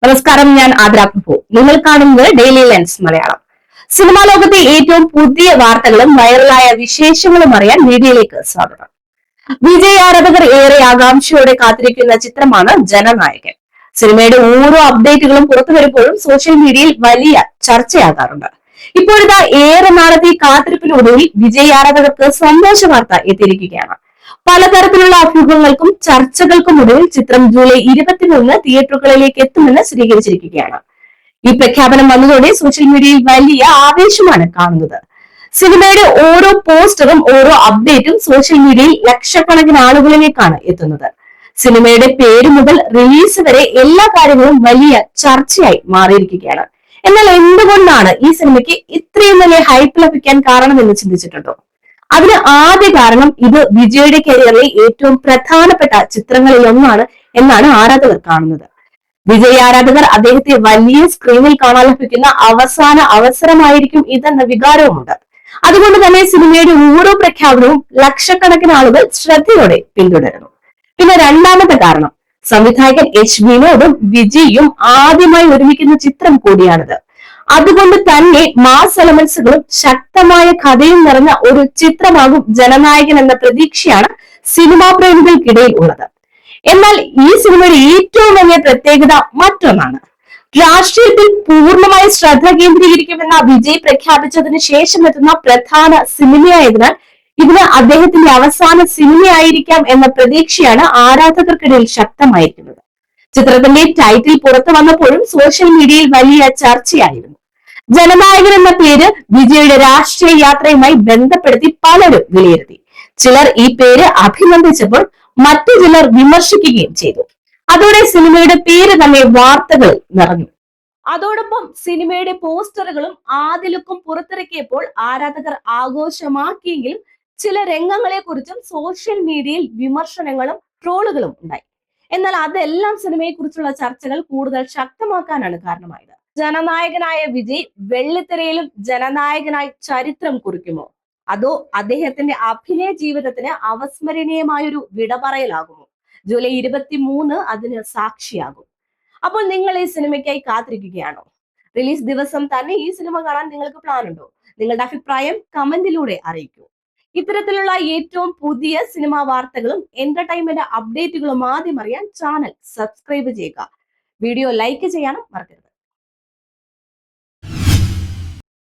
നമസ്കാരം, ഞാൻ ആദ്ര പ്രഭു. നിങ്ങൾ കാണുന്നത് ഡെയിലി ലെൻസ് മലയാളം. സിനിമാ ലോകത്തെ ഏറ്റവും പുതിയ വാർത്തകളും വൈറലായ വിശേഷങ്ങളും അറിയാൻ വീഡിയോയിലേക്ക് സ്വാഗതം. വിജയ് ആരാധകർ ഏറെ ആകാംക്ഷയോടെ കാത്തിരിക്കുന്ന ചിത്രമാണ് ജനനായകൻ. സിനിമയുടെ ഓരോ അപ്ഡേറ്റുകളും പുറത്തു വരുമ്പോഴും സോഷ്യൽ മീഡിയയിൽ വലിയ ചർച്ചയാകാറുണ്ട്. ഇപ്പോഴിതാ ഏറെ നാളത്തെ കാത്തിരിപ്പിനൊടുവിൽ വിജയ് ആരാധകർക്ക് സന്തോഷ വാർത്ത എത്തിയിരിക്കുകയാണ്. പലതരത്തിലുള്ള അഭ്യൂഹങ്ങൾക്കും ചർച്ചകൾക്കും ഒടുവിൽ ചിത്രം ജൂലൈ 23 തിയേറ്ററുകളിലേക്ക് എത്തുമെന്ന് സ്ഥിരീകരിച്ചിരിക്കുകയാണ്. ഈ പ്രഖ്യാപനം വന്നതോടെ സോഷ്യൽ മീഡിയയിൽ വലിയ ആവേശമാണ് കാണുന്നത്. സിനിമയുടെ ഓരോ പോസ്റ്ററും ഓരോ അപ്ഡേറ്റും സോഷ്യൽ മീഡിയയിൽ ലക്ഷക്കണക്കിന് ആളുകളിലേക്കാണ് എത്തുന്നത്. സിനിമയുടെ പേര് മുതൽ റിലീസ് വരെ എല്ലാ കാര്യങ്ങളും വലിയ ചർച്ചയായി മാറിയിരിക്കുകയാണ്. എന്നാൽ എന്തുകൊണ്ടാണ് ഈ സിനിമയ്ക്ക് ഇത്രയും വലിയ ഹൈപ്പ് ലഭിക്കാൻ കാരണമെന്ന് ചിന്തിച്ചിട്ടുണ്ടോ? അതിന് ആദ്യ കാരണം ഇത് വിജയുടെ കരിയറിലെ ഏറ്റവും പ്രധാനപ്പെട്ട ചിത്രങ്ങളിൽ ഒന്നാണ് എന്നാണ് ആരാധകർ കാണുന്നത്. വിജയ് ആരാധകർ അദ്ദേഹത്തെ വലിയ സ്ക്രീനിൽ കാണാൻ ലഭിക്കുന്ന അവസാന അവസരമായിരിക്കും ഇതെന്ന വികാരവുമുണ്ട്. അതുകൊണ്ട് തന്നെ സിനിമയുടെ ഓരോ പ്രഖ്യാപനവും ലക്ഷക്കണക്കിന് ആളുകൾ ശ്രദ്ധയോടെ പിന്തുടരുന്നു. പിന്നെ രണ്ടാമത്തെ കാരണം സംവിധായകൻ എച്ച് വിനോദും വിജയും ആദ്യമായി ഒരുമിക്കുന്ന ചിത്രം കൂടിയാണിത്. അതുകൊണ്ട് തന്നെ മാസ് എലമെന്റ്സുകളും ശക്തമായ കഥയും നിറഞ്ഞ ഒരു ചിത്രമാകും ജനനായകൻ എന്ന പ്രതീക്ഷയാണ് സിനിമാ പ്രേമികൾക്കിടയിൽ ഉള്ളത്. എന്നാൽ ഈ സിനിമയുടെ ഏറ്റവും വലിയ പ്രത്യേകത മറ്റൊന്നാണ്. രാഷ്ട്രീയത്തിൽ പൂർണ്ണമായി ശ്രദ്ധ കേന്ദ്രീകരിക്കുമെന്ന വിജയ് പ്രഖ്യാപിച്ചതിന് ശേഷം എത്തുന്ന പ്രധാന സിനിമയായതിനാൽ ഇതിന് അദ്ദേഹത്തിന്റെ അവസാന സിനിമയായിരിക്കാം എന്ന പ്രതീക്ഷയാണ് ആരാധകർക്കിടയിൽ ശക്തമായിരിക്കുന്നത്. ചിത്രത്തിന്റെ ടൈറ്റിൽ പുറത്തു വന്നപ്പോഴും സോഷ്യൽ മീഡിയയിൽ വലിയ ചർച്ചയായിരുന്നു. ജനനായകൻ എന്ന പേര് വിജയുടെ രാഷ്ട്രീയ യാത്രയുമായി ബന്ധപ്പെടുത്തി പലരും വിലയിരുത്തി. ചിലർ ഈ പേര് അഭിനന്ദിച്ചപ്പോൾ മറ്റു ചിലർ വിമർശിക്കുകയും ചെയ്തു. അതോടെ സിനിമയുടെ പേര് തന്നെ വാർത്തകളിൽ നിറഞ്ഞു. അതോടൊപ്പം സിനിമയുടെ പോസ്റ്ററുകളും ആദ്യ ലുക്കും പുറത്തിറക്കിയപ്പോൾ ആരാധകർ ആഘോഷമാക്കിയെങ്കിലും ചില രംഗങ്ങളെ കുറിച്ചും സോഷ്യൽ മീഡിയയിൽ വിമർശനങ്ങളും ട്രോളുകളും ഉണ്ടായി. എന്നാൽ അതെല്ലാം സിനിമയെ കുറിച്ചുള്ള ചർച്ചകൾ കൂടുതൽ ശക്തമാക്കാനാണ് കാരണമായത്. ജനനായകനായ വിജയ് വെള്ളിത്തിരയിലും ജനനായകനായി ചരിത്രം കുറിക്കുമോ, അതോ അദ്ദേഹത്തിന്റെ അഭിനയ ജീവിതത്തിന് അവസ്മരണീയമായൊരു വിട പറയലാകുമോ? ജൂലൈ 23 അതിന് സാക്ഷിയാകും. അപ്പോൾ നിങ്ങൾ ഈ സിനിമയ്ക്കായി കാത്തിരിക്കുകയാണോ? റിലീസ് ദിവസം തന്നെ ഈ സിനിമ കാണാൻ നിങ്ങൾക്ക് പ്ലാൻ ഉണ്ടോ? നിങ്ങളുടെ അഭിപ്രായം കമന്റിലൂടെ അറിയിക്കൂ. ഇത്തരത്തിലുള്ള ഏറ്റവും പുതിയ സിനിമാ വാർത്തകളും എന്റർടൈൻമെന്റ് അപ്ഡേറ്റുകളും ആദ്യം അറിയാൻ ചാനൽ സബ്സ്ക്രൈബ് ചെയ്യുക. വീഡിയോ ലൈക്ക് ചെയ്യാനും മറക്കരുത്.